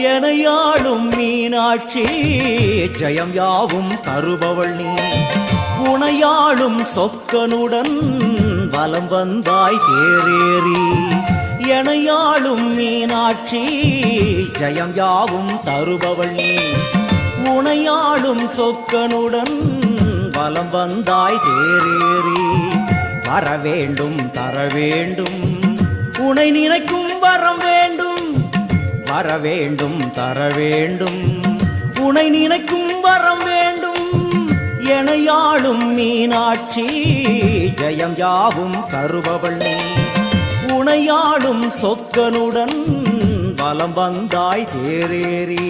எனையாளும் மீனாட்சி ஜெயம் யாவும் தருபவள் நீ உனையாளும் சொக்கனுடன் வலம் வந்தாய் தேரேறி எனையாளும் மீனாட்சி ஜெயம் யாவும் தருபவள் நீ உனையாளும் சொக்கனுடன் வலம் வந்தாய் தேரேறி வரவேண்டும் தரவேண்டும் உனை நினைக்கும் வரம் வேண்டும் வரவேண்டும் தரவேண்டும் உனை நினைக்கும் வரம் வேண்டும் எனையாளும் மீனாட்சி ஜெயம் யாவும் தருபவள் நீ உனையாளும் சொக்கனுடன் வலம் வந்தாய் தேரேறி